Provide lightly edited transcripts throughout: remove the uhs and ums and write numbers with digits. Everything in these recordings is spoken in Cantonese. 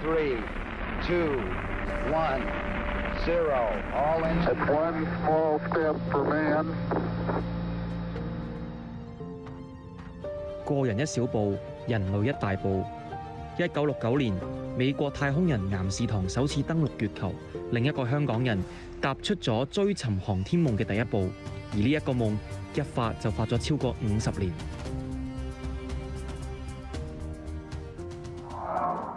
3, 2, 1, 0. All engines. It's one small step for man. 個人一小步，人類一大步。1969年，美國太空人岩士堂首次登陸月球，另一個香港人踏出咗追尋航天夢嘅第一步。而呢一個夢一發就發咗超過50年。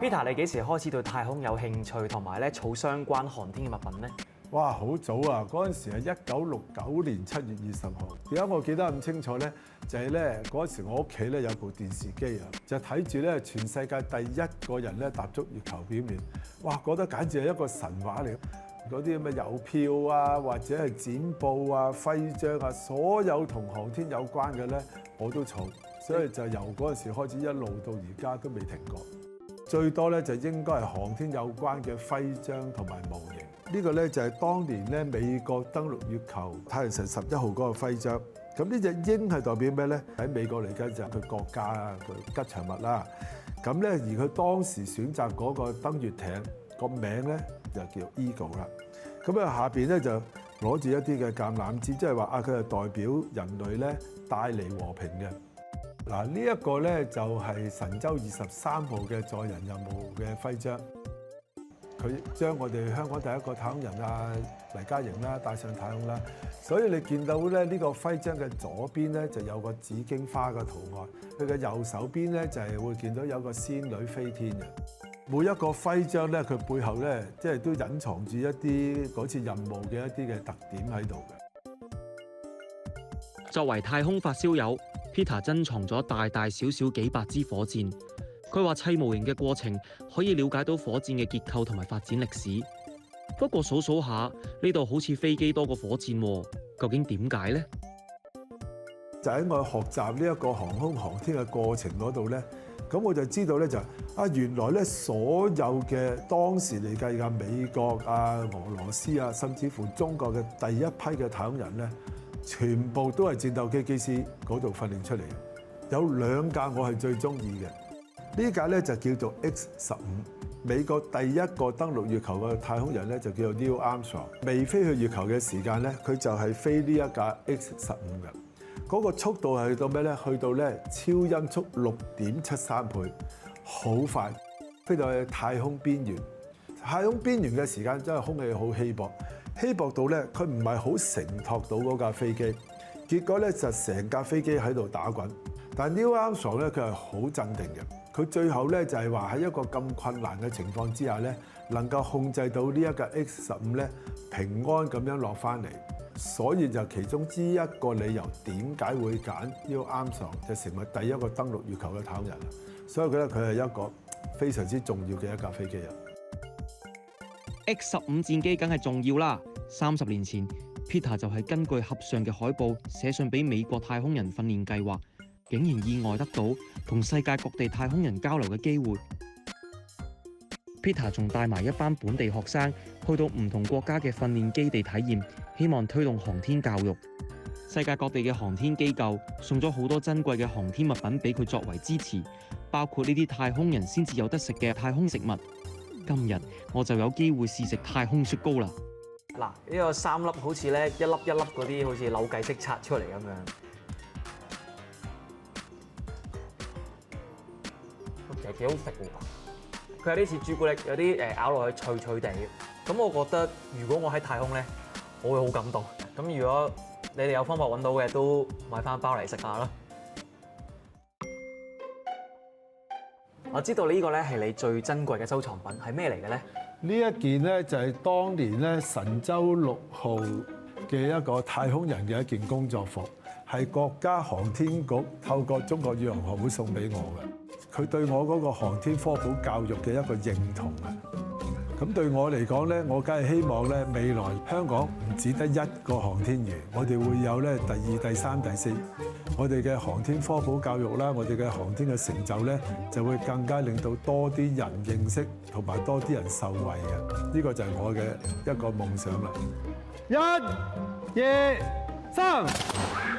Peter， 你幾時開始對太空有興趣，同埋咧儲相關航天嘅物品呢？哇，好早啊！嗰陣時係1969年7月20號。點解我記得咁清楚咧？就係咧嗰陣時我屋企咧有部電視機啊，就睇住咧全世界第一個人咧踏足月球表面。哇，覺得簡直係一個神話嚟。嗰啲咁嘅郵票啊，或者係剪報啊、徽章啊，所有同航天有關嘅咧，我都儲。所以就由嗰陣時開始一路到而家都未停過。最多咧就應該係航天有關嘅徽章同埋模型。呢個咧就係當年咧美國登陸月球太陽神11號嗰個徽章。咁呢隻鷹係代表咩咧？喺美國嚟講就係佢國家啊，佢吉祥物啦。咁咧而佢當時選擇嗰個登月艇個名咧就叫 Eagle 啦。咁啊下邊咧就攞住一啲嘅橄欖枝，即係話啊佢係代表人類咧帶嚟和平嘅。嗱，呢一個咧就係神舟23號嘅載人任務嘅徽章，佢將我哋香港第一個太空人啊黎嘉瑩啦帶上太空啦，所以你見到咧呢個徽章嘅左邊咧就有個紫荊花嘅圖案，佢嘅右手邊咧就係會見到有個仙女飛天嘅。每一個徽章咧，佢背後咧即係都隱藏住一啲嗰次任務嘅一啲嘅特點喺度嘅。作為太空發燒友，Peter 珍藏咗大大小小幾百支火箭。佢話砌模型嘅過程可以了解到火箭嘅結構同埋發展歷史。不過數數下，呢度好似飛機多過火箭喎，究竟點解呢？就喺我學習呢一個航空航天嘅過程嗰度咧，咁我就知道咧就原來咧所有嘅當時嚟計嘅美國啊、俄羅斯啊，甚至乎中國嘅第一批嘅太空人咧，全部都係戰鬥機機師嗰度訓練出嚟嘅。有2架我係最中意嘅，呢架咧就叫做 X-15。美國第一個登陸月球嘅太空人咧就叫做 Neil Armstrong。未飛去月球嘅時間咧，佢就係飛呢一架 X-15嘅。嗰個速度係去到咩咧？去到咧超音速6.73倍，好快，飛到去太空邊緣。太空邊緣嘅時間真係空氣好稀薄，稀薄到咧佢唔係好承托到嗰架飛機，結果咧就成架飛機喺度打滾。但係 Neil Armstrong 咧佢係好鎮定嘅，佢最後咧就係話喺一個咁困難嘅情況之下咧，能夠控制到呢一架 X-15咧平安咁樣落翻嚟。所以就其中之一個理由，點解會揀 Neil Armstrong 就成為第一個登陸月球嘅太空人啊？所以覺得佢係一個非常之重要嘅一架飛機啊。X-15戰機梗係重要啦。30年前 ，Peter 就係根據盒上嘅海報寫信俾美國太空人訓練計劃，竟然意外得到同世界各地太空人交流嘅機會。Peter 仲帶埋一班本地學生去到唔同國家嘅訓練基地體驗，希望推動航天教育。世界各地嘅航天機構送咗好多珍貴嘅航天物品俾佢作為支持，包括呢啲太空人先至有得食嘅太空食物。今日我就有機會試食太空雪糕啦！嗱，呢個3粒好似咧一粒一粒嗰啲，好似扭計式拆出嚟咁樣。其實幾好食喎，佢有啲似朱古力，有啲咬落去脆脆地。咁我覺得如果我喺太空咧，我會好感動。咁如果你哋有方法揾到嘅，都買翻包嚟食下啦。我知道呢個咧係你最珍貴嘅收藏品，係咩嚟嘅咧？呢一件咧就係當年咧神舟6號嘅一個太空人嘅一件工作服，係國家航天局透過中國宇航學會送俾我嘅。佢對我嗰個航天科普教育嘅一個認同啊！咁對我嚟講咧，我梗係希望咧未來香港唔只得一個航天員，我哋會有咧第2、第3、第4，我哋嘅航天科普教育啦，我哋嘅航天嘅成就咧，就會更加令到多啲人認識同埋多啲人受惠嘅。呢個就係我嘅一個夢想啦。1、2、3。